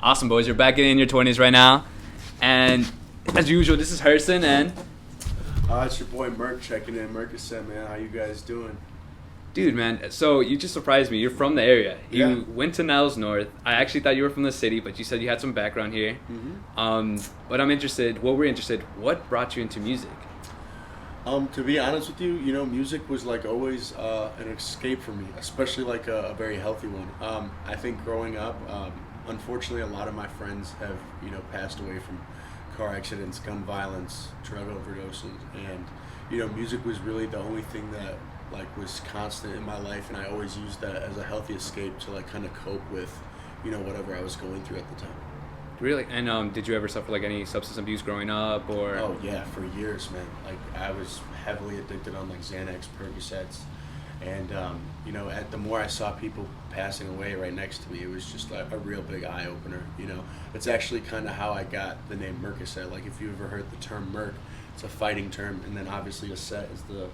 Awesome, boys. You're back in your 20s right now. And as usual, this is Herson and... It's your boy Merc checking in. Merc said, man, how you guys doing? Dude, man, so you just surprised me. You're from the area. Yeah. You went to Niles North. I actually thought you were from the city, but you said you had some background here. But I'm interested, what brought you into music? To be honest with you, music was like always an escape for me, especially like a very healthy one. I think growing up, unfortunately, a lot of my friends have, passed away from car accidents, gun violence, drug overdoses, and, music was really the only thing that like was constant in my life, and I always used that as a healthy escape to like kind of cope with, whatever I was going through at the time. Really? And did you ever suffer like any substance abuse growing up, or? Oh yeah, for years, man. Like I was heavily addicted on like Xanax, Percocets, and the more I saw people passing away right next to me, it was just a real big eye opener. It's actually kind of how I got the name Merc. Like if you ever heard the term Merc, it's a fighting term, and then obviously a set is the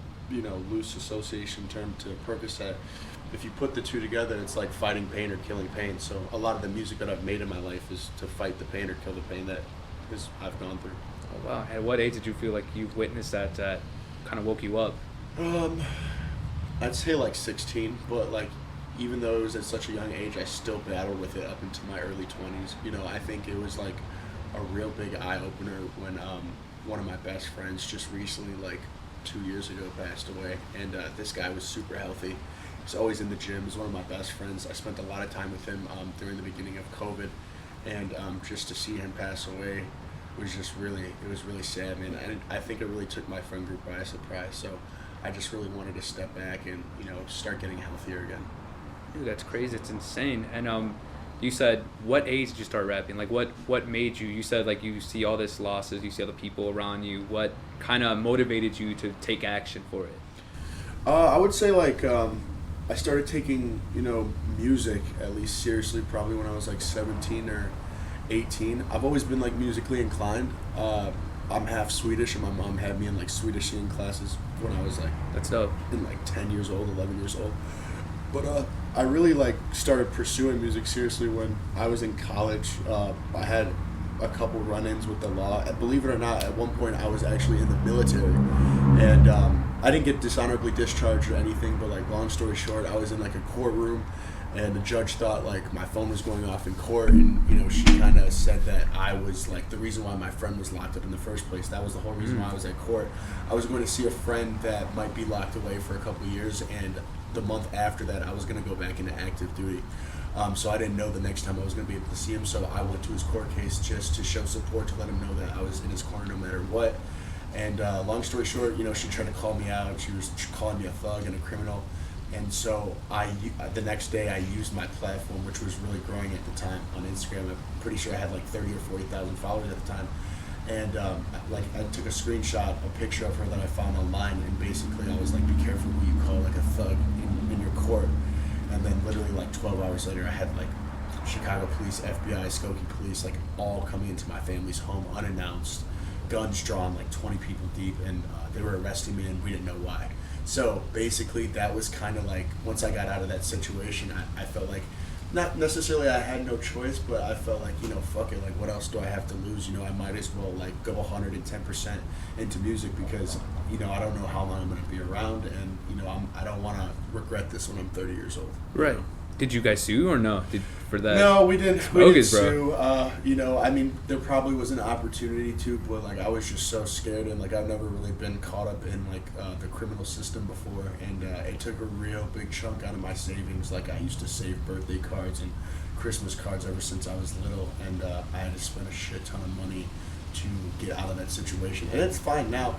loose association term to Percocet. If you put the two together, it's like fighting pain or killing pain. So a lot of the music that I've made in my life is to fight the pain or kill the pain that I've gone through. Oh, wow. At what age did you feel like you witnessed that kind of woke you up? I'd say like 16, but like even though it was at such a young age, I still battled with it up into my early 20s. I think it was like a real big eye opener when one of my best friends just recently, like 2 years ago, passed away, and this guy was super healthy. He's always in the gym. He's one of my best friends. I spent a lot of time with him during the beginning of COVID, and just to see him pass away was really sad, man. And I think it really took my friend group by surprise. So I just really wanted to step back and start getting healthier again. Dude, that's crazy. It's insane. And you said, what age did you start rapping? Like what made you? You said like you see all this losses, you see other people around you. What kind of motivated you to take action for it? I would say like I started taking music at least seriously probably when I was like 17 or 18. I've always been like musically inclined. I'm half Swedish, and my mom had me in like Swedish singing classes when I was like that's dope. In like 10 years old, 11 years old. But I really like started pursuing music seriously when I was in college. I had a couple run-ins with the law. And believe it or not, at one point I was actually in the military, and I didn't get dishonorably discharged or anything. But like long story short, I was in like a courtroom, and the judge thought like my phone was going off in court, and she kind of said that I was like the reason why my friend was locked up in the first place. That was the whole reason why I was at court. I was going to see a friend that might be locked away for a couple of years, and the month after that I was going to go back into active duty. So I didn't know the next time I was going to be able to see him, so I went to his court case just to show support, to let him know that I was in his corner no matter what. And long story short, she tried to call me out. She was calling me a thug and a criminal. And so the next day I used my platform, which was really growing at the time, on Instagram. I'm pretty sure I had like 30 or 40,000 followers at the time. And I took a screenshot, a picture of her that I found online, and basically I was like, be careful who you call like a thug in your court. And then literally like 12 hours later, I had like Chicago police, FBI, Skokie police, like all coming into my family's home unannounced, guns drawn, like 20 people deep, and they were arresting me, and we didn't know why. So basically that was kind of like, once I got out of that situation, I felt like, not necessarily I had no choice, but I felt like, fuck it, like what else do I have to lose? I might as well like go 110% into music, because, I don't know how long I'm going to be around, and, I don't want to regret this when I'm 30 years old. Right. Did you guys sue or no? For that? No, we didn't. We didn't sue. Bro. There probably was an opportunity to, but like I was just so scared, and like I've never really been caught up in like the criminal system before, and it took a real big chunk out of my savings. Like I used to save birthday cards and Christmas cards ever since I was little, and I had to spend a shit ton of money to get out of that situation, and it's fine now.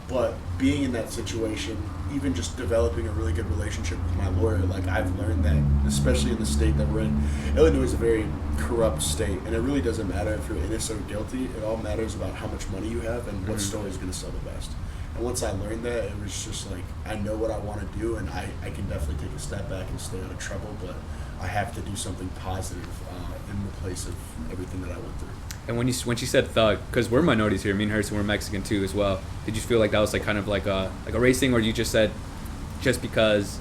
But being in that situation, even just developing a really good relationship with my lawyer, like I've learned that, especially in the state that we're in, Illinois is a very corrupt state, and it really doesn't matter if you're innocent or guilty. It all matters about how much money you have and what story is going to sell the best. And once I learned that, it was just like, I know what I want to do, and I can definitely take a step back and stay out of trouble, but I have to do something positive in the place of everything that I went through. And when she said thug, because we're minorities here, me and Herson, we're Mexican too as well. Did you feel like that was like kind of like a race thing, or you just said just because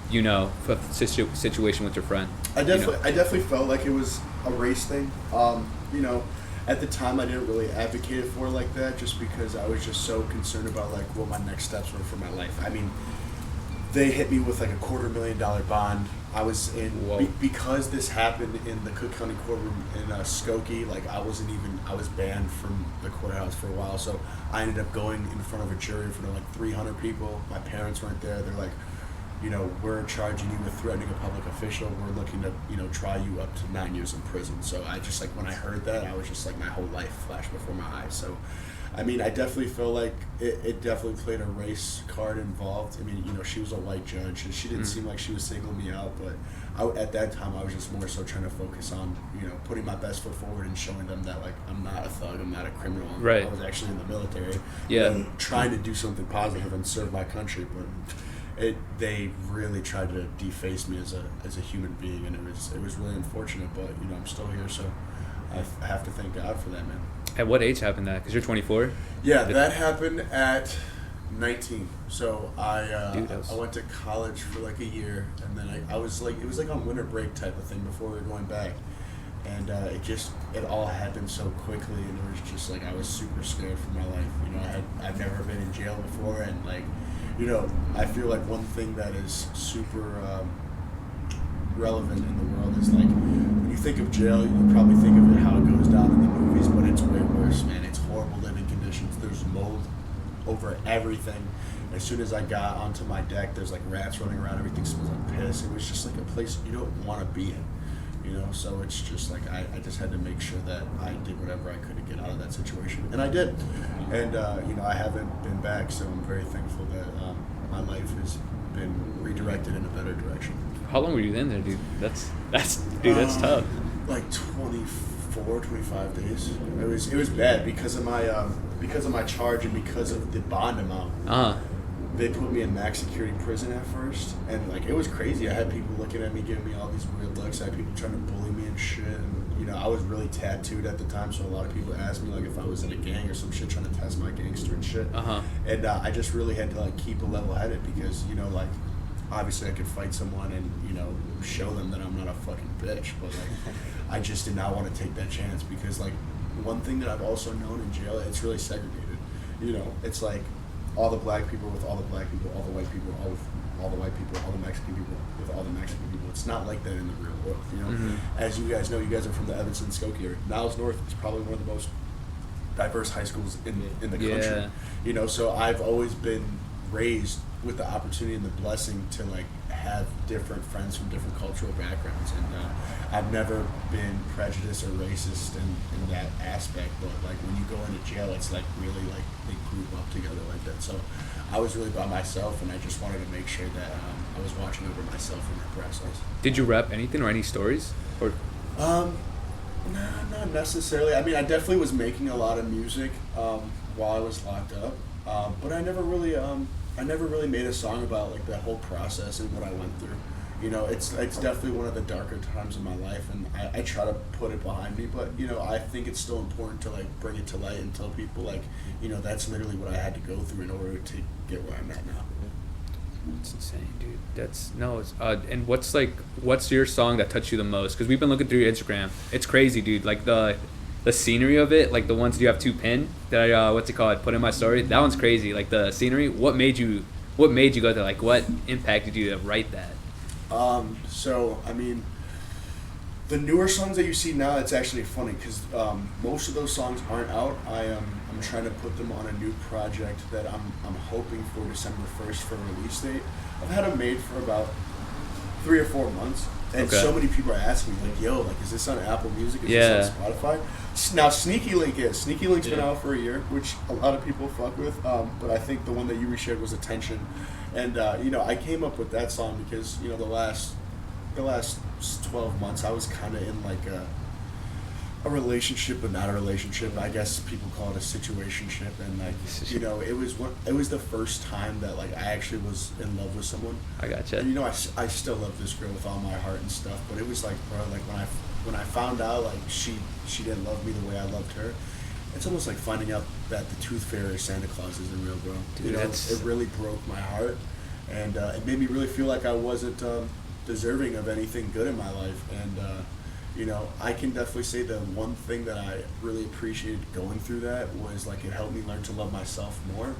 you know, situation with your friend? I definitely, You know? I definitely felt like it was a race thing. You know, at the time I didn't really advocate it for like that, just because I was just so concerned about like what my next steps were for my life. I mean, they hit me with like a $250,000 bond. I was in because this happened in the Cook County courtroom in Skokie. Like I was banned from the courthouse for a while. So I ended up going in front of a jury in front of like 300 people. My parents weren't there. They're like, you know, we're charging you with threatening a public official. We're looking to, you know, try you up to 9 years in prison. So I just like when I heard that, I was just like my whole life flashed before my eyes. So I mean, I definitely feel like it definitely played a race card involved. I mean, you know, she was a white judge, and she didn't seem like she was singling me out, but at that time, I was just more so trying to focus on, you know, putting my best foot forward and showing them that, like, I'm not a thug, I'm not a criminal. Right. I was actually in the military. Yeah. And trying to do something positive and serve my country, but they really tried to deface me as a human being, and it was really unfortunate, but, you know, I'm still here, so I have to thank God for that, man. At what age happened that? Because you're 24? Yeah, that happened at 19. So I went to college for like a year, and then I was like, it was like on winter break type of thing before we were going back. And it all happened so quickly, and it was just like I was super scared for my life. You know, I've never been in jail before, and like, you know, I feel like one thing that is super relevant in the world is like when you think of jail, you probably think of it how it goes down in the movies, but it's way worse, man. It's horrible living conditions. There's mold over everything. As soon as I got onto my deck, there's like rats running around. Everything smells like piss. It was just like a place you don't want to be in, you know. So it's just like I just had to make sure that I did whatever I could to get out of that situation, and I did. And you know, I haven't been back, so I'm very thankful that my life has been redirected in a better direction. How long were you in there, dude? That's tough. Like 24, 25 days. It was bad because of my charge and because of the bond amount. They put me in max security prison at first, and like it was crazy. I had people looking at me, giving me all these weird looks. I had people trying to bully me and shit. And you know, I was really tattooed at the time, so a lot of people asked me like if I was in a gang or some shit, trying to test my gangster and shit. And I just really had to like keep a level headed because, you know, like obviously I could fight someone and, you know, show them that I'm not a fucking bitch, but like I just did not want to take that chance because like one thing that I've also known in jail, it's really segregated. You know, it's like all the black people with all the black people, all the white people all with all the white people, all the Mexican people with all the Mexican people. It's not like that in the real world, you know. As you guys know, you guys are from the Evanston, Skokie area. Niles North is probably one of the most diverse high schools in the country. Yeah. You know, so I've always been raised with the opportunity and the blessing to like have different friends from different cultural backgrounds, and I've never been prejudiced or racist in that aspect, but like when you go into jail, it's like really like they group up together like that. So I was really by myself, and I just wanted to make sure that I was watching over myself in that process. Did you rap anything or any stories? Or No, not necessarily. I mean, I definitely was making a lot of music while I was locked up, but I never really made a song about like that whole process and what I went through. You know, it's definitely one of the darker times of my life, and I try to put it behind me. But you know, I think it's still important to like bring it to light and tell people like, you know, that's literally what I had to go through in order to get where I'm at now. It's insane, dude. And what's your song that touched you the most? Because we've been looking through your Instagram. It's crazy, dude. Like the scenery of it, like the ones you have two pinned that I what's it called? Put in my story. That one's crazy. Like the scenery. What made you go there? Like what impacted you to write that? So I mean, the newer songs that you see now, it's actually funny because most of those songs aren't out. I'm trying to put them on a new project that I'm hoping for December 1st for a release date. I've had them made for about 3 or 4 months, and so many people are asking me like, "Yo, like, is this on Apple Music? Is this on Spotify?" Now Sneaky Link's been out for a year, which a lot of people fuck with. But I think the one that you reshared was Attention, and you know, I came up with that song because, you know, the last 12 months I was kind of in like a relationship, but not a relationship. I guess people call it a situationship, and like, you know, it was the first time that like I actually was in love with someone. I gotcha. And you know, I still love this girl with all my heart and stuff, but it was like, bro, like when I found out like she didn't love me the way I loved her, it's almost like finding out that the Tooth Fairy or Santa Claus isn't real, bro. Dude, you know, it really broke my heart. And it made me really feel like I wasn't deserving of anything good in my life. And you know, I can definitely say the one thing that I really appreciated going through that was like it helped me learn to love myself more,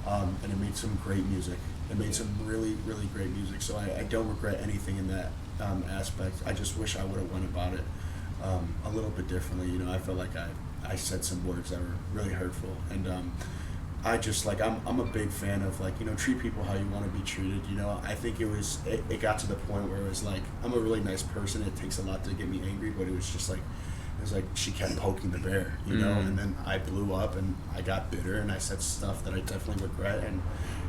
and it made some great music. It made some really, really great music. So I don't regret anything in that aspect. I just wish I would have went about it a little bit differently. You know, I felt like I said some words that were really hurtful, and I just like I'm a big fan of like, you know, treat people how you want to be treated. You know, I think it got to the point where it was like I'm a really nice person. It takes a lot to get me angry, but it was just like she kept poking the bear, you know, and then I blew up and I got bitter and I said stuff that I definitely regret, and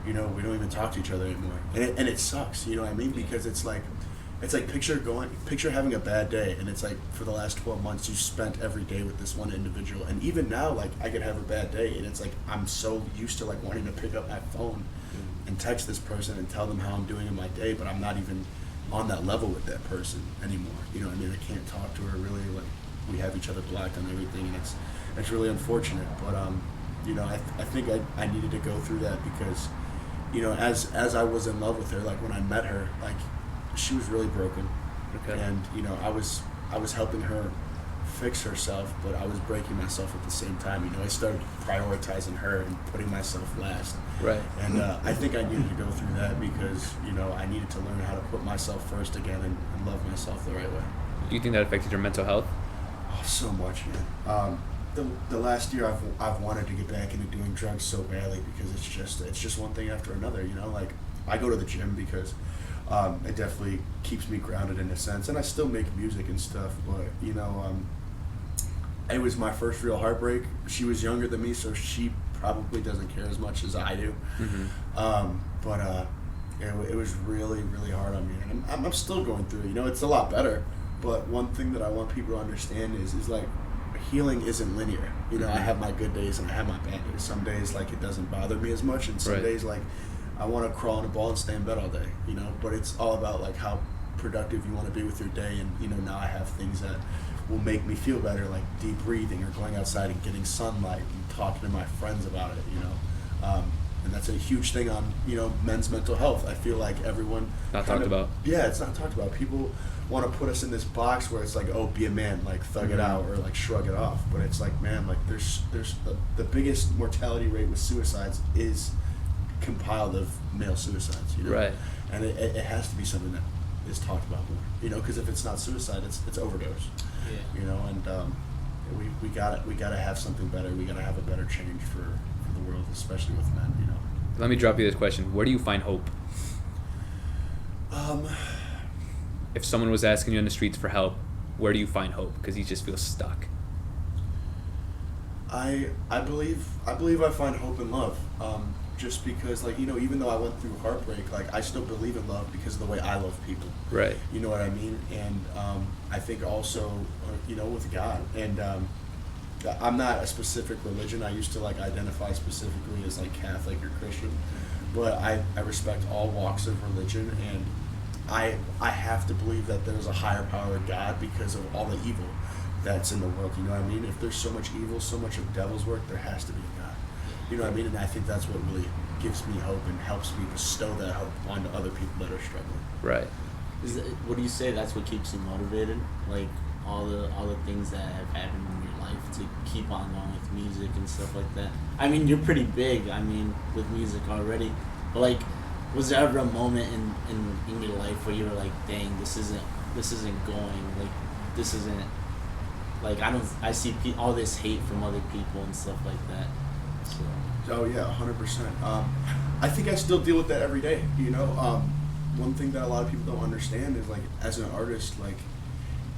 you know, we don't even talk to each other anymore, and it sucks, you know what I mean, because it's like picture having a bad day, and it's like for the last 12 months you spent every day with this one individual, and even now like I could have a bad day and it's like I'm so used to like wanting to pick up my phone and text this person and tell them how I'm doing in my day, but I'm not even on that level with that person anymore, you know what I mean. I can't talk to her really, like we have each other blocked on everything, and it's really unfortunate, but you know, I think I needed to go through that because, you know, as I was in love with her, like when I met her, like she was really broken, and you know, I was helping her fix herself, but I was breaking myself at the same time. You know, I started prioritizing her and putting myself last. Right. And I think I needed to go through that because, you know, I needed to learn how to put myself first again and love myself the right way. Do you think that affected your mental health? Oh, so much, man. The last year I've wanted to get back into doing drugs so badly because it's just one thing after another. You know, like I go to the gym because it definitely keeps me grounded in a sense, and I still make music and stuff. But you know, it was my first real heartbreak. She was younger than me, so she probably doesn't care as much as I do. But it was really, really hard on me, and I'm still going through it. You know, it's a lot better. But one thing that I want people to understand is like healing isn't linear. You know, I have my good days and I have my bad days. Some days like it doesn't bother me as much, and some days like I want to crawl in a ball and stay in bed all day. You know, but it's all about like how productive you want to be with your day. And you know, now I have things that will make me feel better, like deep breathing or going outside and getting sunlight and talking to my friends about it. You know, and that's a huge thing on, you know, men's mental health. I feel like everyone not talked about. Yeah, it's not talked about. People want to put us in this box where it's like, oh, be a man, like thug it out or like shrug it off. But it's like, man, like there's the biggest mortality rate with suicides is compiled of male suicides. You know? Right. And it has to be something that is talked about more. You know, because if it's not suicide, it's overdose. Yeah. You know, and we gotta have something better. We gotta have a better change for the world, especially with men. You know. Let me drop you this question: where do you find hope? If someone was asking you on the streets for help, where do you find hope? Because he just feels stuck. I believe I find hope in love. Just because, like, you know, even though I went through heartbreak, like I still believe in love because of the way I love people. Right. You know what I mean? And I think also, you know, with God. And I'm not a specific religion. I used to like identify specifically as like Catholic or Christian, but I respect all walks of religion, and I have to believe that there's a higher power, God, because of all the evil that's in the world. You know what I mean? If there's so much evil, so much of devil's work, there has to be a God. You know what I mean? And I think that's what really gives me hope and helps me bestow that hope onto other people that are struggling. Right. What do you say? That's what keeps you motivated? Like all the things that have happened in your life to keep on going with music and stuff like that. I mean, you're pretty big. I mean, with music already, but like, was there ever a moment in your life where you were like, dang, this isn't going, like, this isn't, like, I see all this hate from other people and stuff like that. So. Oh yeah, 100%. I think I still deal with that every day. You know, one thing that a lot of people don't understand is like, as an artist, like,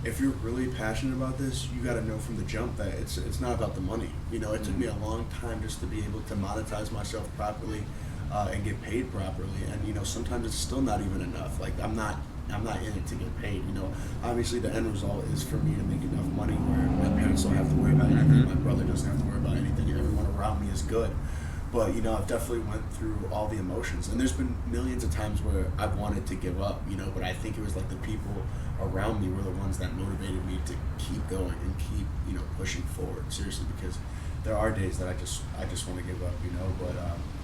if you're really passionate about this, you got to know from the jump that it's not about the money. You know, it took me a long time just to be able to monetize myself properly and get paid properly. And you know, sometimes it's still not even enough. Like I'm not in it to get paid. You know, obviously the end result is for me to make enough money where my parents don't have to worry about anything, my brother doesn't have to worry about anything, everyone around me is good. But you know, I've definitely went through all the emotions, and there's been millions of times where I've wanted to give up. You know, but I think it was like the people around me were the ones that motivated me to keep going and keep, you know, pushing forward. Seriously, because there are days that I just want to give up, you know. But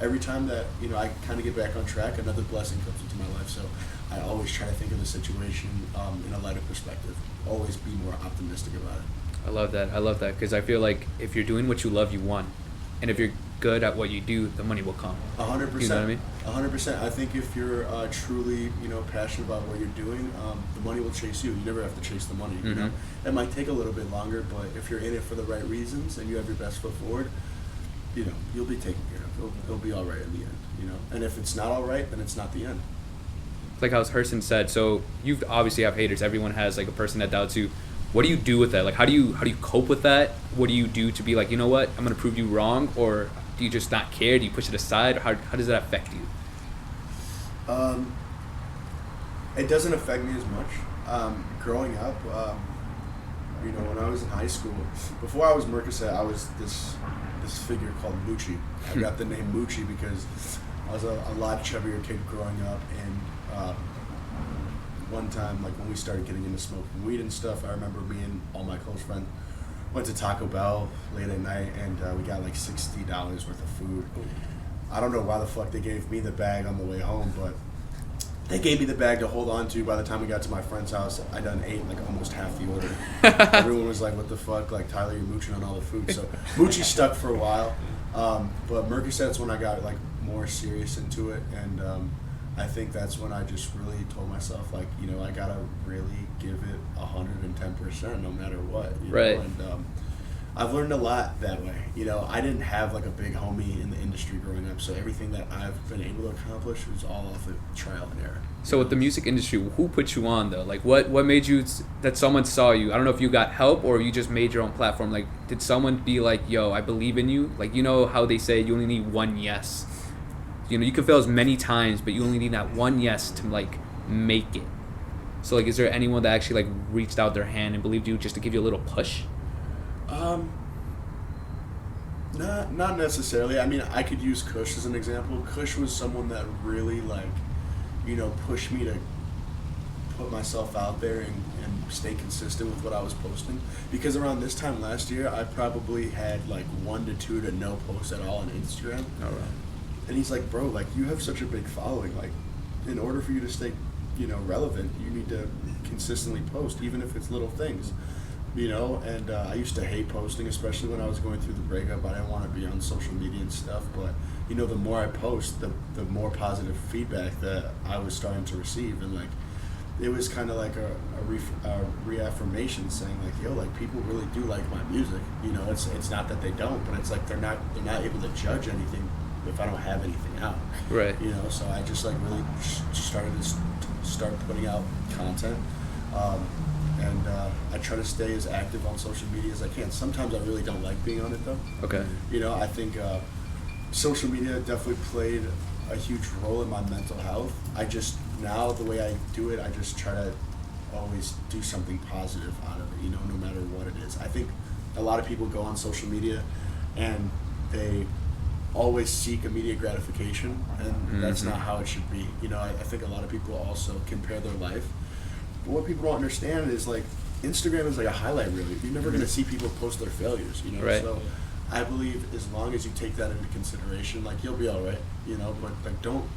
every time that, you know, I kind of get back on track, another blessing comes into my life. So I always try to think of the situation in a lighter perspective. Always be more optimistic about it. I love that because I feel like if you're doing what you love, you won, and if you're good at what you do, the money will come. 100%. You know what I mean? 100%. I think if you're truly, you know, passionate about what you're doing, the money will chase you. You never have to chase the money. You know, it might take a little bit longer, but if you're in it for the right reasons and you have your best foot forward, you know, you'll be taken care of. It'll be all right in the end. You know, and if it's not all right, then it's not the end. Like how Herson said. So you obviously have haters. Everyone has like a person that doubts you. What do you do with that? Like, how do you cope with that? What do you do to be like, you know what, I'm gonna prove you wrong, or do you just not care? Do you push it aside? How does that affect you? It doesn't affect me as much. Growing up, you know, when I was in high school, before I was Merc, I was this figure called Moochie. I got the name Moochie because I was a lot chubbier kid growing up, and one time, like when we started getting into smoking weed and stuff, I remember me and all my close friends went to Taco Bell late at night, and we got like $60 worth of food. I don't know why the fuck they gave me the bag on the way home, but they gave me the bag to hold on to. By the time we got to my friend's house, I done ate like almost half the order. Everyone was like, what the fuck? Like, Tyler, you're mooching on all the food. So Moochie stuck for a while. But Merc, that's when I got like more serious into it, and I think that's when I just really told myself, like, you know, I gotta really give it 110% no matter what. You right. know? And I've learned a lot that way. You know, I didn't have like a big homie in the industry growing up, so everything that I've been able to accomplish was all off of trial and error. So with the music industry, who put you on though? Like, what made you that someone saw you? I don't know if you got help or you just made your own platform. Like, did someone be like, yo, I believe in you? Like, you know how they say you only need one yes. You know, you can fail as many times, but you only need that one yes to, like, make it. So, like, is there anyone that actually, like, reached out their hand and believed you just to give you a little push? Not necessarily. I mean, I could use Kush as an example. Kush was someone that really, like, you know, pushed me to put myself out there and stay consistent with what I was posting. Because around this time last year, I probably had, like, 1 to 2 to no posts at all on Instagram. All right. And he's like, bro, like, you have such a big following. Like, in order for you to stay, you know, relevant, you need to consistently post, even if it's little things, you know. And I used to hate posting, especially when I was going through the breakup. I didn't want to be on social media and stuff. But, you know, the more I post, the more positive feedback that I was starting to receive. And, like, it was kind of like a reaffirmation saying, like, yo, like, people really do like my music. You know, it's not that they don't, but it's like they're not able to judge anything if I don't have anything out. Right. You know, so I just, like, really started to start putting out content. And I try to stay as active on social media as I can. Sometimes I really don't like being on it, though. Okay. You know, I think social media definitely played a huge role in my mental health. I just, now the way I do it, I just try to always do something positive out of it, you know, no matter what it is. I think a lot of people go on social media and they always seek immediate gratification, and that's not how it should be. You know, I think a lot of people also compare their life. But what people don't understand is, like, Instagram is like a highlight reel. You're never going to see people post their failures, you know? Right. So I believe as long as you take that into consideration, like, you'll be all right, you know? But, like, don't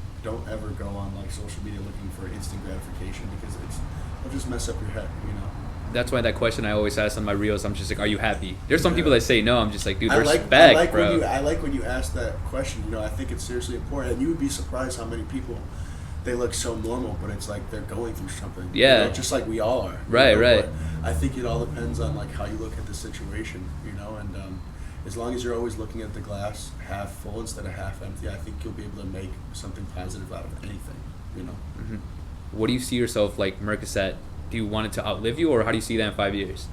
ever go on, like, social media looking for instant gratification, because it'll just mess up your head, you know? That's why that question I always ask on my reels, I'm just like, are you happy? There's some people that say no. I'm just like, dude, I respect, like bro. I like when you ask that question. You know, I think it's seriously important. And you would be surprised how many people, they look so normal, but it's like they're going through something. Yeah. You know, just like we all are. Right, you know? right. But I think it all depends on, like, how you look at the situation, you know, and as long as you're always looking at the glass half full instead of half empty, I think you'll be able to make something positive out of anything, you know. Mm-hmm. What do you see yourself, like, Merc? Do you want it to outlive you, or how do you see that in 5 years?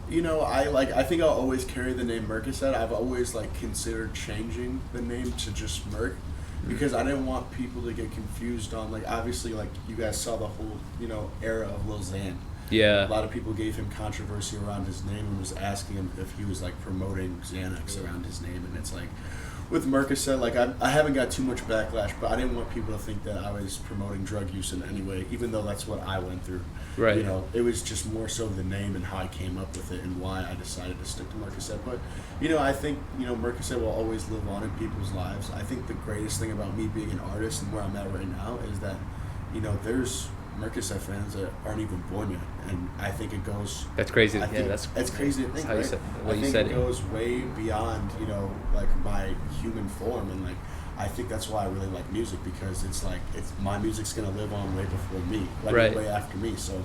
You know, I think I'll always carry the name Merc. I've always, like, considered changing the name to just Merc, because I didn't want people to get confused on, like, obviously, like, you guys saw the whole, you know, era of Lil Xan. Yeah. A lot of people gave him controversy around his name and was asking him if he was, like, promoting Xanax around his name, and it's like, with Merc, like, I haven't got too much backlash, but I didn't want people to think that I was promoting drug use in any way, even though that's what I went through. Right. You know, it was just more so the name and how I came up with it and why I decided to stick to Merc. But, you know, I think, you know, Merc will always live on in people's lives. I think the greatest thing about me being an artist and where I'm at right now is that, you know, there's Merc fans that aren't even born yet. And I think it goes... That's crazy. I think it's crazy to think, how right? you said, I think said it goes way beyond, you know, like my human form. And, like, I think that's why I really like music, because it's like, my music's going to live on way before me, like right. way after me. So,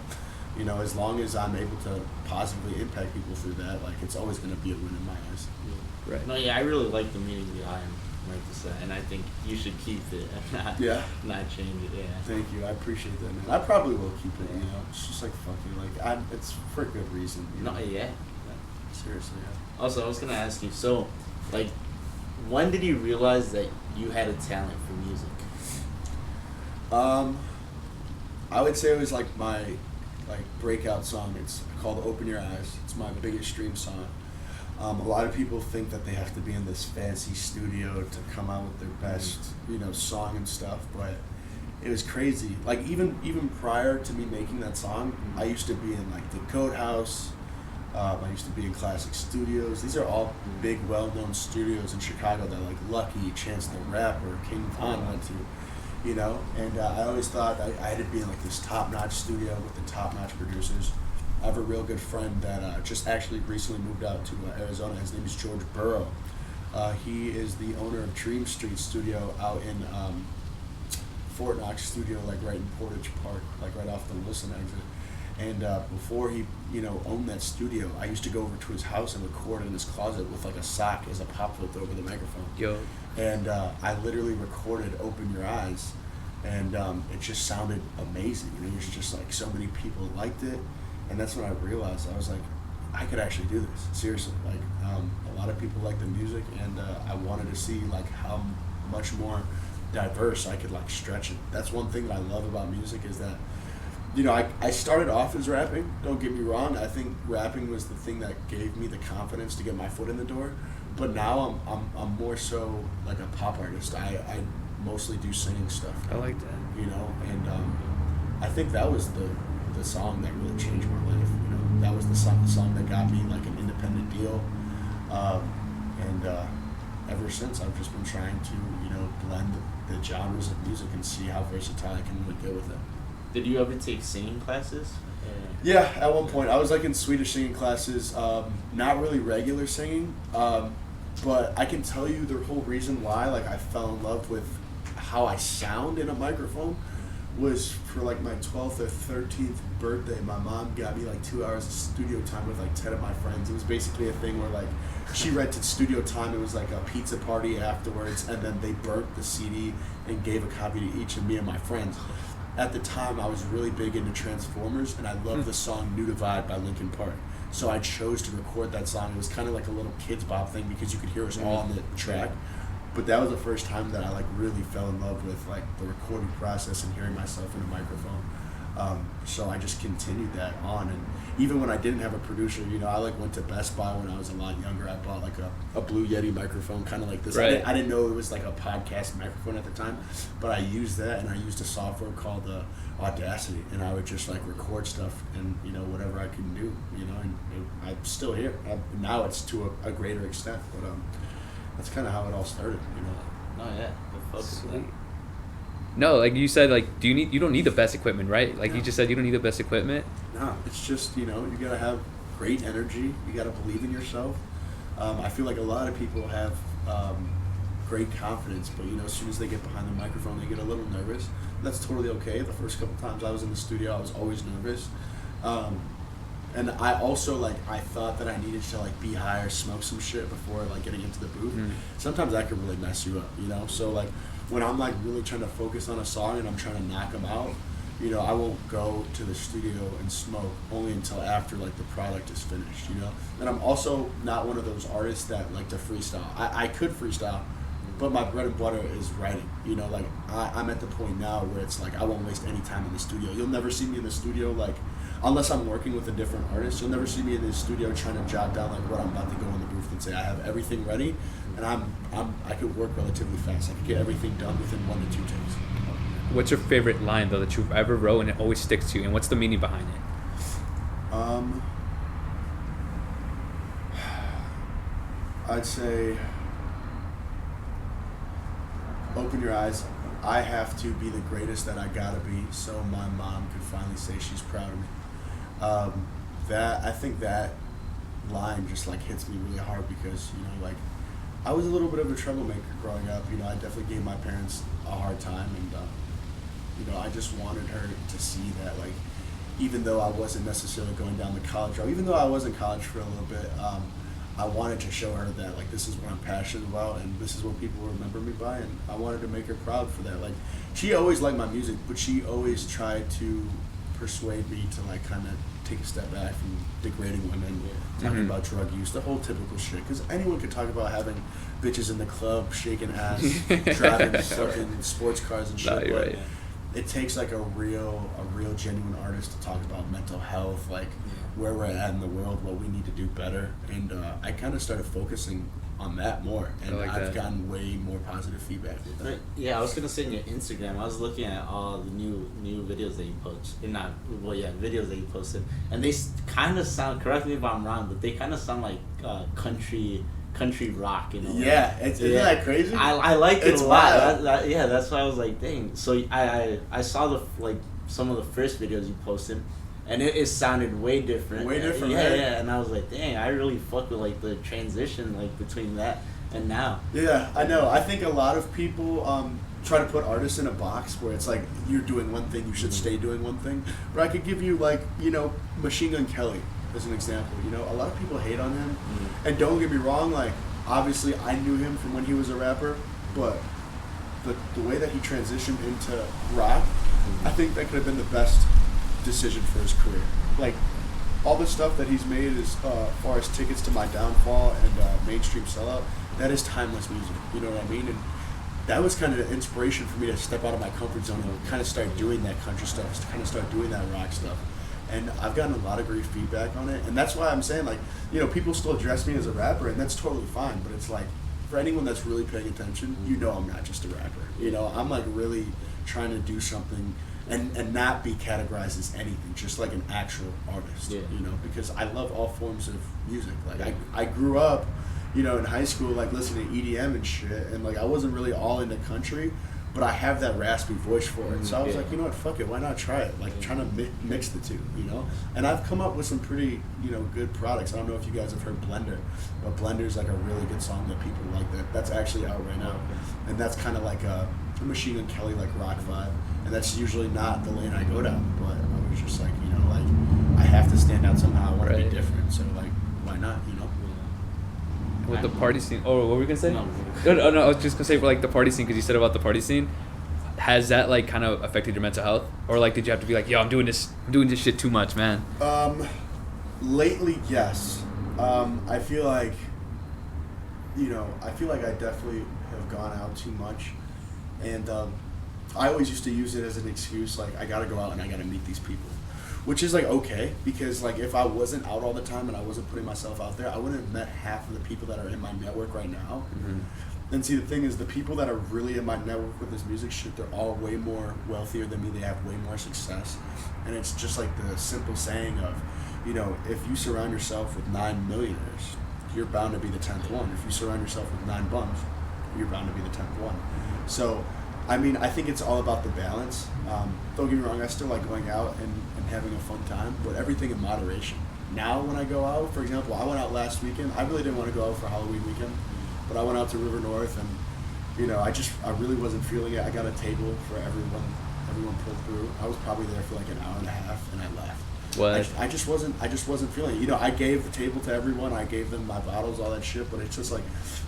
you know, as long as I'm able to positively impact people through that, like, it's always going to be a win in my eyes. Right. No, yeah, I really like the meaning behind and I think you should keep it and not change it. Yeah. Thank you. I appreciate that, man. I probably will keep it. You know, it's just like fuck you. Like, it's for a good reason. You know? No, yeah. Seriously. Yeah. Also, I was gonna ask you. So, like, when did you realize that you had a talent for music? I would say it was like my breakout song. It's called "Open Your Eyes." It's my biggest stream song. A lot of people think that they have to be in this fancy studio to come out with their best, you know, song and stuff, but it was crazy. Like, even prior to me making that song, I used to be in, like, the Code House. I used to be in Classic Studios. These are all big, well-known studios in Chicago that, like, Lucky, Chance the Rapper, King Von went to, you know? And I always thought I had to be in, like, this top-notch studio with the top-notch producers. I have a real good friend that just actually recently moved out to Arizona. His name is George Burrow. He is the owner of Dream Street Studio out in Fort Knox Studio, like right in Portage Park, like right off the Wilson exit. And before he, you know, owned that studio, I used to go over to his house and record in his closet with like a sock as a pop filter over the microphone. Yo. And I literally recorded "Open Your Eyes," and it just sounded amazing. And it was just like so many people liked it. And that's when I realized, I was like, I could actually do this, seriously. Like, a lot of people like the music, and I wanted to see like how much more diverse I could like stretch it. That's one thing that I love about music, is that, you know, I started off as rapping, don't get me wrong. I think rapping was the thing that gave me the confidence to get my foot in the door. But now I'm more so like a pop artist. I mostly do singing stuff. I like that. You know, and I think that was the song that really changed my life. You know, that was the song that got me like an independent deal, and ever since I've just been trying to, you know, blend the genres of music and see how versatile I can really go with it. Did you ever take singing classes? Yeah, at one point I was like in Swedish singing classes, not really regular singing, but I can tell you the whole reason why like I fell in love with how I sound in a microphone was for like my 12th or 13th birthday. My mom got me like 2 hours of studio time with like 10 of my friends. It was basically a thing where like she rented studio time. It was like a pizza party afterwards, and then they burnt the CD and gave a copy to each of me and my friends. At the time, I was really big into Transformers, and I loved the song New Divide by Linkin Park. So I chose to record that song. It was kind of like a little Kids Bop thing because you could hear us all on the track. But that was the first time that I like really fell in love with like the recording process and hearing myself in a microphone. So I just continued that on, and even when I didn't have a producer, you know, I like went to Best Buy when I was a lot younger. I bought like a Blue Yeti microphone, kind of like this. Right. I didn't know it was like a podcast microphone at the time, but I used that, and I used a software called Audacity, and I would just like record stuff and, you know, whatever I can do, you know, and I'm still here. Now it's to a greater extent, but that's kind of how it all started, you know. Oh yeah, the focus. No, like you said, like you don't need the best equipment, right? Like No. you just said, you don't need the best equipment. No, it's just, you know, you gotta have great energy. You gotta believe in yourself. I feel like a lot of people have great confidence, but, you know, as soon as they get behind the microphone, they get a little nervous. That's totally okay. The first couple times I was in the studio, I was always nervous. And I also, like, I thought that I needed to, like, be high or smoke some shit before, like, getting into the booth. Sometimes that could really mess you up, you know? So, like, when I'm, like, really trying to focus on a song and I'm trying to knock them out, you know, I won't go to the studio and smoke only until after, like, the product is finished, you know? And I'm also not one of those artists that like to freestyle. I could freestyle, but my bread and butter is writing, you know? Like, I'm at the point now where it's, like, I won't waste any time in the studio. You'll never see me in the studio, like, unless I'm working with a different artist, you'll never see me in the studio trying to jot down like what I'm about to go in the booth and say. I have everything ready, and I could work relatively fast. I could get everything done within 1 to 2 takes. what's your favorite line though that you've ever wrote and it always sticks to you, and what's the meaning behind it? I'd say, open your eyes. I have to be the greatest that I gotta be, so my mom could finally say she's proud of me. I think that line just like hits me really hard because like I was a little bit of a troublemaker growing up. I definitely gave my parents a hard time, and I just wanted her to see that, like, even though I wasn't necessarily going down the college route, even though I was in college for a little bit, I wanted to show her that, like, this is what I'm passionate about and this is what people remember me by, and I wanted to make her proud for that. Like, she always liked my music, but she always tried to persuade me to, like, kind of take a step back from degrading women, talking about drug use, the whole typical shit. Because anyone could talk about having bitches in the club, shaking ass, driving fucking sports cars and shit. No, you're but right. it takes like a real genuine artist to talk about mental health, like where we're at in the world, what we need to do better. And I kind of started focusing on that more, and I've gotten way more positive feedback with that. Yeah, I was gonna say on your Instagram, I was looking at all the new videos that you post, videos that you posted, and they kind of sound, correct me if I'm wrong, but they kind of sound like country rock, Yeah, isn't that crazy? I like it It's a lot. wild. That's why I was like, dang. So I saw some of the first videos you posted, and it sounded way different. Way different, yeah, right? yeah. And I was like, dang, I really fuck with like the transition like between that and now. Yeah, I know. I think a lot of people try to put artists in a box where it's like you're doing one thing, you should stay doing one thing. But I could give you like Machine Gun Kelly as an example. A lot of people hate on him, and don't get me wrong. Like, obviously, I knew him from when he was a rapper, but the way that he transitioned into rock, I think that could have been the best decision for his career. Like, all the stuff that he's made as far as Tickets to My Downfall and Mainstream Sellout, that is timeless music. You know what I mean? And that was kind of the inspiration for me to step out of my comfort zone and kind of start doing that country stuff, to kind of start doing that rock stuff. And I've gotten a lot of great feedback on it, and that's why I'm saying, like, people still address me as a rapper, and that's totally fine. But it's like, for anyone that's really paying attention, I'm not just a rapper. I'm like really trying to do something and not be categorized as anything, just like an actual artist. Because I love all forms of music. Like, I grew up, in high school, like listening to EDM and shit, and like I wasn't really all into country, but I have that raspy voice for it. So I was like, you know what, fuck it, why not try it? Like, trying to mix the two, And I've come up with some pretty, good products. I don't know if you guys have heard Blender, but Blender's like a really good song that people like. That's actually out right now. And that's kind of like a Machine Gun Kelly, like, rock vibe. And that's usually not the lane I go down, but I was just like, like, I have to stand out somehow. I want to be different. So, like, why not, With the party scene. Oh, what were we gonna say? No. No, I was just gonna say for like the party scene, because you said about the party scene. Has that like kind of affected your mental health, or like did you have to be like, yo, I'm doing this shit too much, man? Lately, yes. I feel like, I definitely have gone out too much, and I always used to use it as an excuse, like, I gotta go out and I gotta meet these people. Which is, like, okay, because, like, if I wasn't out all the time and I wasn't putting myself out there, I wouldn't have met half of the people that are in my network right now. And see, the thing is, the people that are really in my network with this music shit, they're all way more wealthier than me. They have way more success. And it's just like the simple saying of, if you surround yourself with 9 millionaires, you're bound to be the 10th one. If you surround yourself with 9 bums, you're bound to be the 10th one. So, I mean, I think it's all about the balance. Don't get me wrong, I still like going out and having a fun time, but everything in moderation. Now when I go out, for example, I went out last weekend. I really didn't want to go out for Halloween weekend, but I went out to River North, and I really wasn't feeling it. I got a table for everyone pulled through. I was probably there for like an hour and a half, and I left. What? I just wasn't feeling it. I gave the table to everyone. I gave them my bottles, all that shit, but it's just like,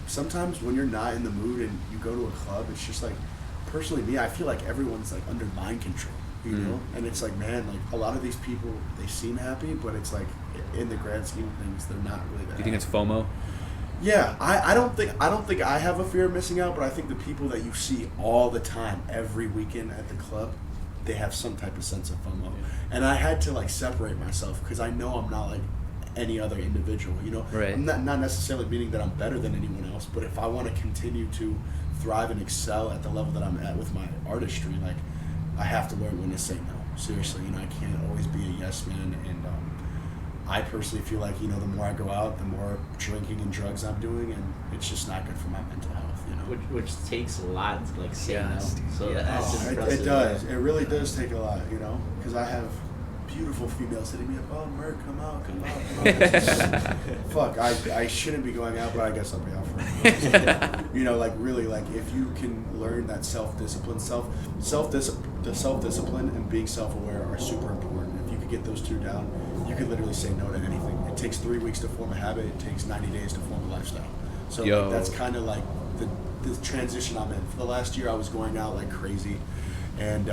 sometimes when you're not in the mood and you go to a club, it's just like, personally, me, I feel like everyone's like under mind control, and it's like, man, like a lot of these people, they seem happy, but it's like in the grand scheme of things, they're not really that. Do you think it's FOMO? Yeah, I don't think I have a fear of missing out, but I think the people that you see all the time, every weekend at the club, they have some type of sense of FOMO, and I had to like separate myself because I know I'm not like any other individual. Right. I'm not necessarily meaning that I'm better than anyone else, but if I want to continue to thrive and excel at the level that I'm at with my artistry, like, I have to learn when to say no. Seriously, I can't always be a yes man, and I personally feel like, the more I go out, the more drinking and drugs I'm doing, and it's just not good for my mental health, Which takes a lot to like say no. Yes, So yes. that's impressive. It does. It really does take a lot, because I have beautiful females hitting me up. Oh, Merc, come out. Fuck, I shouldn't be going out, but I guess I'll be out for it. Like really, like if you can learn that self-discipline, self-discipline and being self-aware are super important. If you could get those two down, you could literally say no to anything. It takes 3 weeks to form a habit. It takes 90 days to form a lifestyle. So like, that's kind of like the transition I'm in. For the last year, I was going out like crazy, and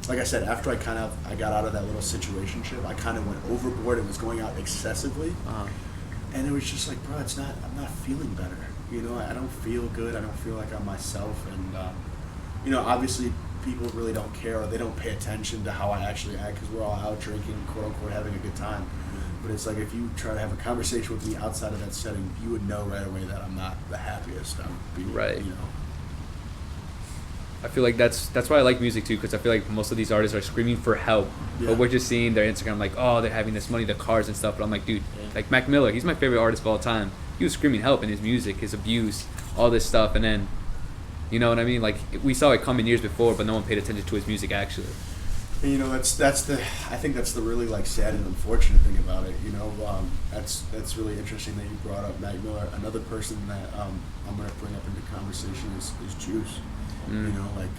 like I said, after I got out of that little situationship, I kind of went overboard and was going out excessively, and it was just like, bro, I'm not feeling better. I don't feel good. I don't feel like I'm myself, and obviously people really don't care, or they don't pay attention to how I actually act, because we're all out drinking, quote unquote, having a good time. But it's like, if you try to have a conversation with me outside of that setting, you would know right away that I'm not the happiest. I would be, right. I feel like that's why I like music too, because I feel like most of these artists are screaming for help, but we're just seeing their Instagram like, oh, they're having this money, the cars and stuff. But I'm like, dude, like Mac Miller, he's my favorite artist of all time. He was screaming help in his music, his abuse, all this stuff, and then, you know what I mean? Like, we saw it coming years before, but no one paid attention to his music actually. And, I think that's the really like sad and unfortunate thing about it. That's really interesting that you brought up Mac Miller. Another person that I'm going to bring up into conversation is Juice. Like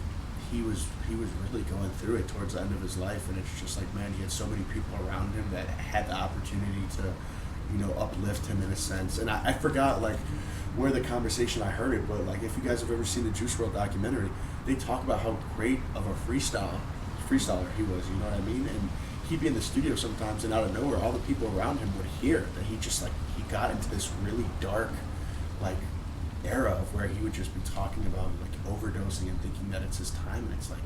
he was really going through it towards the end of his life, and it's just like, man, he had so many people around him that had the opportunity to, uplift him in a sense. And I forgot like where the conversation I heard it, but like if you guys have ever seen the Juice WRLD documentary, they talk about how great of a freestyler he was, you know what I mean? And he'd be in the studio sometimes, and out of nowhere, all the people around him would hear that he got into this really dark, like, era of where he would just be talking about like overdosing and thinking that it's his time, and it's like,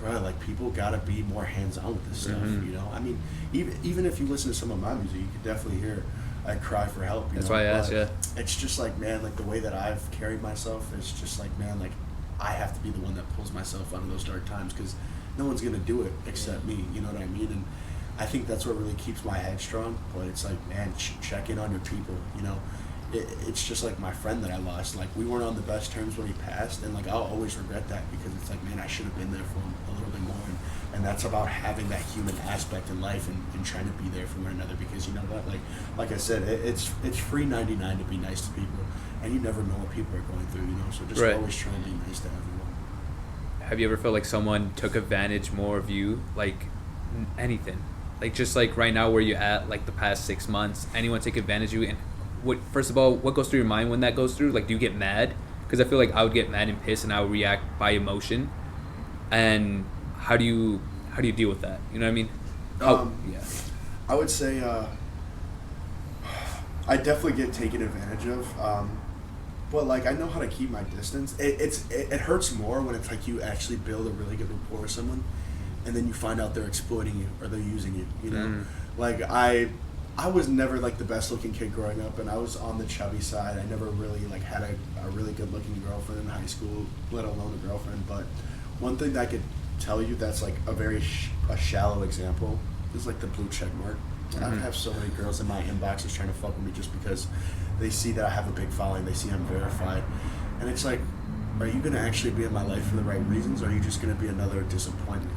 bro, like people gotta be more hands-on with this stuff, I mean, even if you listen to some of my music, you could definitely hear I cry for help. That's why I asked, It's just like, man, like the way that I've carried myself is just like, man, like I have to be the one that pulls myself out of those dark times, because no one's gonna do it except me, you know what I mean? And I think that's what really keeps my head strong. But it's like, man, check in on your people, It's just like my friend that I lost. Like, we weren't on the best terms when he passed, and like I'll always regret that, because it's like, man, I should have been there for him a little bit more. And that's about having that human aspect in life, and trying to be there for one another, because you know what, like I said, it's free 99 to be nice to people, and you never know what people are going through, so just always try and be nice to everyone. Have you ever felt like someone took advantage more of you, like anything, like just like right now where you're at, like the past 6 months, anyone take advantage of you? And first of all, what goes through your mind when that goes through? Like, do you get mad? Because I feel like I would get mad and pissed, and I would react by emotion. And how do you deal with that? You know what I mean? I would say I definitely get taken advantage of, but like I know how to keep my distance. It hurts more when it's like you actually build a really good rapport with someone, and then you find out they're exploiting you or they're using you. Like I was never like the best looking kid growing up, and I was on the chubby side. I never really like had a really good looking girlfriend in high school, let alone a girlfriend. But one thing that I could tell you that's like a very a shallow example is like the blue check mark. I have so many girls in my inboxes trying to fuck with me just because they see that I have a big following, they see I'm verified, and it's like, are you gonna actually be in my life for the right reasons, or are you just gonna be another disappointment?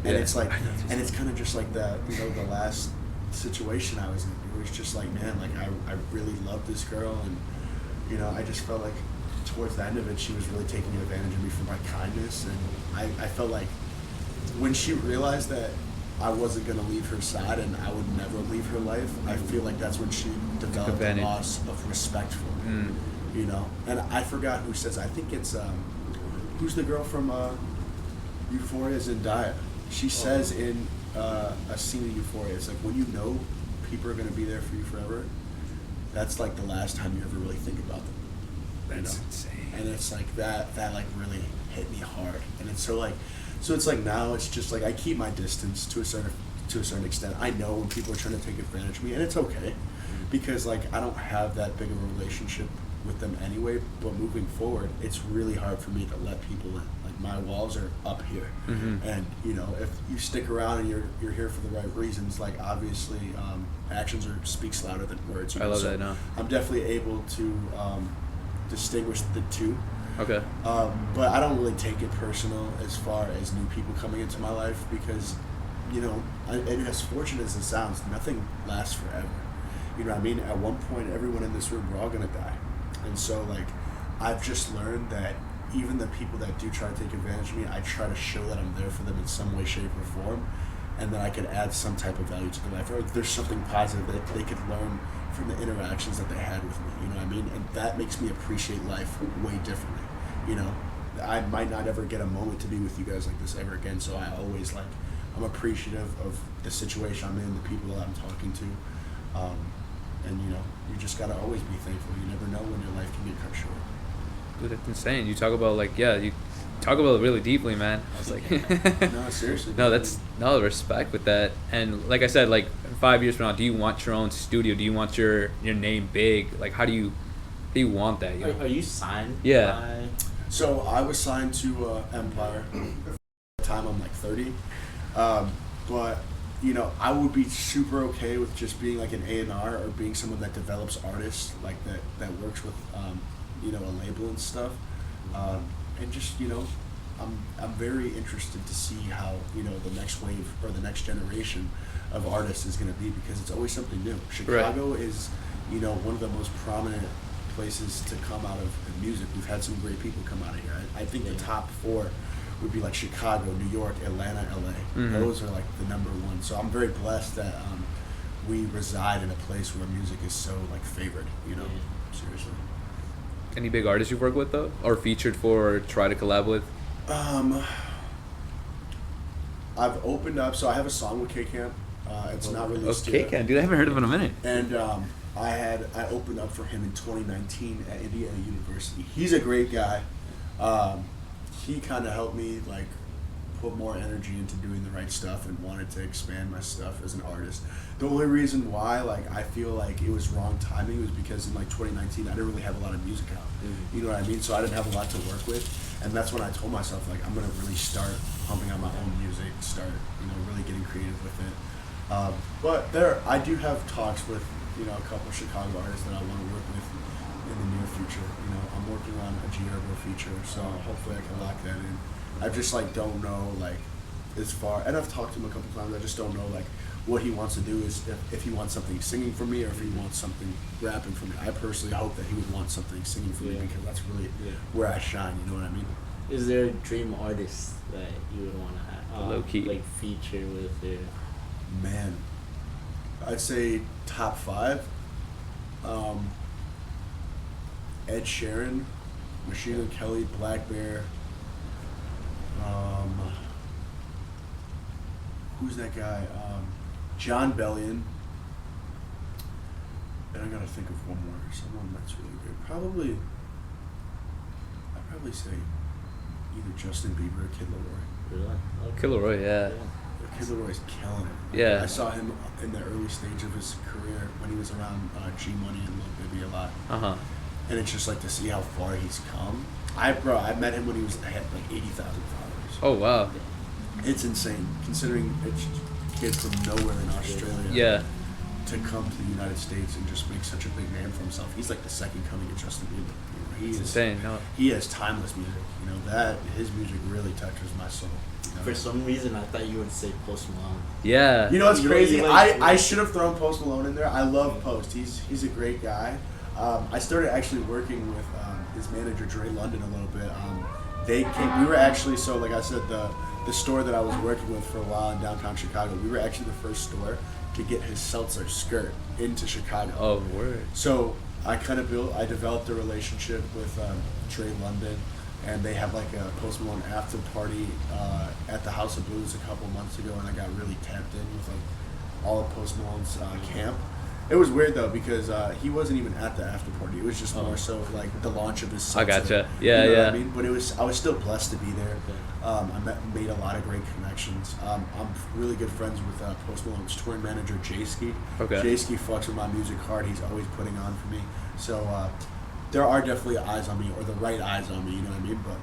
It's like, and it's kind of just like that. The last situation I was in, it was just like, man, like I really loved this girl, and I just felt like towards the end of it, she was really taking advantage of me for my kindness, and I felt like when she realized that I wasn't going to leave her side and I would never leave her life, I feel like that's when she developed a loss of respect for me, and I forgot who says, I think it's who's the girl from Euphoria, Zendaya. She says in a scene of Euphoria, it's like, when you know people are going to be there for you forever, that's like the last time you ever really think about them. That's insane. And it's like that like really hit me hard. And it's so it's like now it's just like I keep my distance to a certain extent. I know when people are trying to take advantage of me, and it's okay, because like I don't have that big of a relationship with them anyway. But moving forward, it's really hard for me to let people in. Like my walls are up here, and you know, if you stick around and you're here for the right reasons, like obviously actions speaks louder than words. You I know? love So that now. I'm definitely able to distinguish the two. Okay. But I don't really take it personal as far as new people coming into my life because, you know, and as fortunate as it sounds, nothing lasts forever. You know what I mean? At one point, everyone in this room, we're all going to die. And so, like, I've just learned that even the people that do try to take advantage of me, I try to show that I'm there for them in some way, shape, or form, and that I could add some type of value to their life. Or there's something positive that they could learn from the interactions that they had with me. You know what I mean? And that makes me appreciate life way differently. You know, I might not ever get a moment to be with you guys like this ever again. So I always I'm appreciative of the situation I'm in, the people that I'm talking to. And you know, you just gotta always be thankful. You never know when your life can get cut short. Dude, that's insane. You talk about you talk about it really deeply, man. I was like, No, seriously. no, that's no respect with that. And like I said, like 5 years from now, do you want your own studio? Do you want your name big? Like, how do you want that? You know? Are you signed? Yeah. By... So I was signed to Empire. At the time, I'm like 30. But you know, I would be super okay with just being like an A&R or being someone that develops artists, like that works with, you know, a label and stuff. And just, you know, I'm very interested to see how, you know, the next wave or the next generation of artists is going to be because it's always something new. Chicago is, you know, one of the most prominent places to come out of the music. We've had some great people come out of here. I think the top 4 would be like Chicago, New York, Atlanta, LA. Those are like the number 1. So I'm very blessed that we reside in a place where music is so like favored, you know, seriously. Any big artists you've worked with though, or featured for, or try to collab with? I've opened up, so I have a song with K-Camp. It's not released yet. K-Camp, dude, I haven't heard of it in a minute. And I opened up for him in 2019 at Indiana University. He's a great guy. He kind of helped me like put more energy into doing the right stuff and wanted to expand my stuff as an artist. The only reason why like I feel like it was wrong timing was because in like 2019 I didn't really have a lot of music out. You know what I mean? So I didn't have a lot to work with, and that's when I told myself like I'm gonna really start pumping out my own music, start really getting creative with it. But I do have talks with a couple Chicago artists that I want to work with in the near future. I'm working on a G-Herbo feature, so hopefully I can lock that in. I just don't know as far, and I've talked to him a couple times. I just don't know what he wants to do is if he wants something singing from me or if he wants something rapping from me. I personally hope that he would want something singing from me because that's really where I shine. You know what I mean? Is there a dream artist that you would want to have? Low key, feature with your... Man, I'd say top 5. Ed Sheeran, Machine Gun Kelly, Black Bear. Who's that guy? John Bellion. And I gotta think of one more. Someone that's really good. I'd probably say either Justin Bieber or Kid Laroi. Really? Okay. Kid Laroi, yeah. Kid Laroi's killing it. Yeah. I saw him in the early stage of his career when he was around G Money and Lil Baby a lot. And it's just to see how far he's come. I met him when he had 80,000 followers. Oh wow. It's insane considering it's a kid from nowhere in Australia. Yeah. To come to the United States and just make such a big name for himself. He's like the second coming of Justin Bieber. It's insane. No. He has timeless music. His music really touches my soul. For some reason, I thought you would say Post Malone. Yeah. It's crazy. I should have thrown Post Malone in there. I love Post. He's a great guy. I started actually working with his manager Dre London a little bit. We were actually, so like I said, the store that I was working with for a while in downtown Chicago, we were actually the first store to get his seltzer skirt into Chicago. Oh, word. So I developed a relationship with Dre London, and they have a Post Malone after party at the House of Blues a couple months ago, and I got really tapped in with all of Post Malone's camp. It was weird though because he wasn't even at the after party. It was just more so of the launch of his seltzer. I gotcha. Yeah, you know yeah. what I mean? But I was still blessed to be there. I made a lot of great connections. I'm really good friends with Post Malone's touring manager, Jay Ski. Okay. Jay Ski fucks with my music hard. He's always putting on for me. So there are definitely eyes on me, or the right eyes on me. You know what I mean? But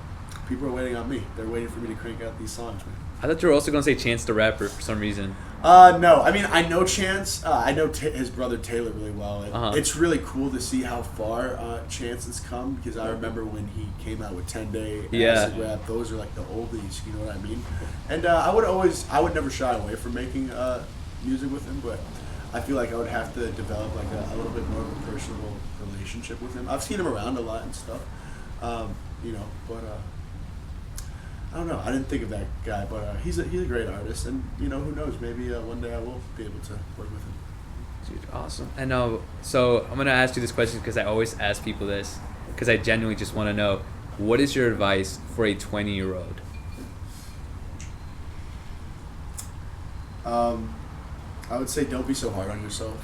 people are waiting on me. They're waiting for me to crank out these songs, man. I thought you were also gonna say Chance the Rapper for some reason. No. I mean, I know Chance. I know his brother Taylor really well. And It's really cool to see how far Chance has come, because I remember when he came out with 10 Day, Acid Rap. Those are like the oldies. You know what I mean? And I would never shy away from making music with him, but I feel like I would have to develop like a little bit more of a personal relationship with him. I've seen him around a lot and stuff, you know, but I don't know. I didn't think of that guy, but he's a great artist, and you know, who knows? Maybe one day I will be able to work with him. Dude, awesome. And so I'm gonna ask you this question because I always ask people this, because I genuinely just want to know, what is your advice for a 20-year-old? I would say don't be so hard on yourself.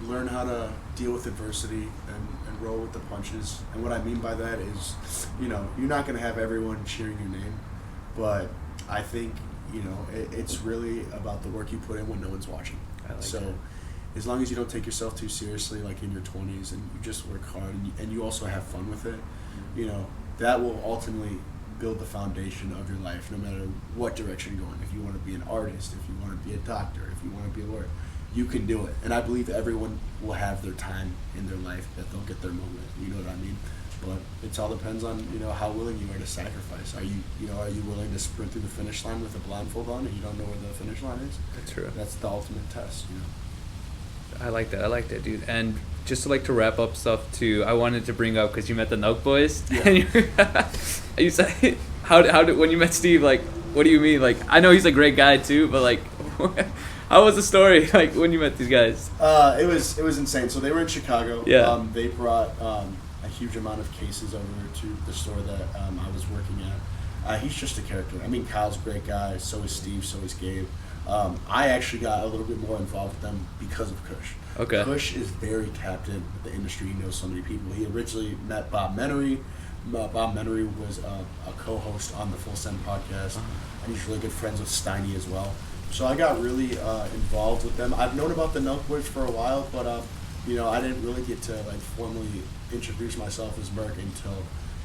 Learn how to deal with adversity and roll with the punches. And what I mean by that is, you know, you're not going to have everyone cheering your name, but I think, you know, it's really about the work you put in when no one's watching. I like so that. As long as you don't take yourself too seriously, like in your 20s, and you just work hard and you also have fun with it, you know, that will ultimately build the foundation of your life, no matter what direction you're going. If you want to be an artist, if you want to be a doctor, if you want to be a lawyer, you can do it. And I believe everyone will have their time in their life that they'll get their moment. You know what I mean? But it all depends on, you know, how willing you are to sacrifice. Are you willing to sprint through the finish line with a blindfold on and you don't know where the finish line is? That's true. That's the ultimate test, you know. I like that, dude. And just to wrap up stuff too, I wanted to bring up, because you met the Nelk boys. Yeah. And you said, how did when you met Steve, like, what do you mean? Like, I know he's a great guy too, but like, how was the story, like, when you met these guys? It was insane. So they were in Chicago. Yeah. They brought a huge amount of cases over to the store that I was working at. He's just a character. I mean, Kyle's a great guy. So is Steve. So is Gabe. I actually got a little bit more involved with them because of Kush. Okay. Kush is very tapped in with the industry. He knows so many people. He originally met Bob Menery. Bob Menery was a co-host on the Full Send podcast, and he's really good friends with Steiny as well. So I got really involved with them. I've known about the Nelk Boys for a while, but you know, I didn't really get to like formally introduce myself as Merc until,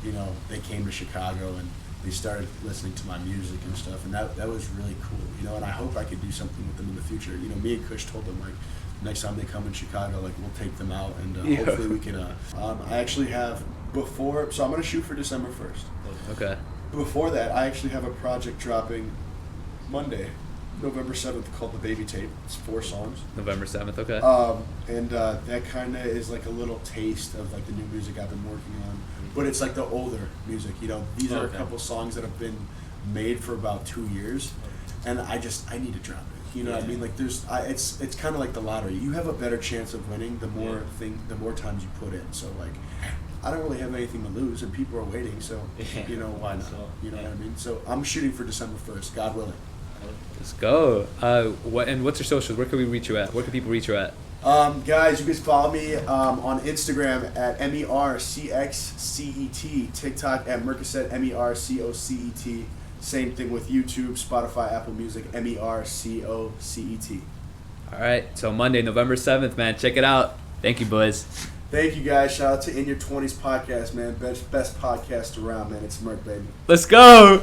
you know, they came to Chicago and they started listening to my music and stuff, and that was really cool, you know. And I hope I could do something with them in the future. You know, me and Kush told them, like, next time they come in Chicago, like, we'll take them out, and hopefully we can. I actually have so I'm gonna shoot for December 1st. Okay. Before that, I actually have a project dropping Monday, November 7th, called The Baby Tape. It's 4 songs. November 7th. Okay. And that kind of is like a little taste of like the new music I've been working on. But it's like the older music, you know. These are a couple songs that have been made for about 2 years, and I need to drop it. You know what I mean? Like it's kind of like the lottery. You have a better chance of winning the more times you put in. So like, I don't really have anything to lose, and people are waiting. So you know, why not? You know what I mean? So I'm shooting for December 1st, God willing. Let's go. What's your socials? Where can we reach you at? Where can people reach you at? Guys, you can follow me on Instagram at MERCXCET, TikTok at Mercocet, MERCOCET. Same thing with YouTube, Spotify, Apple Music, MERCOCET. All right. So Monday, November 7th, man. Check it out. Thank you, boys. Thank you, guys. Shout out to In Your 20s podcast, man. Best podcast around, man. It's Merc, baby. Let's go.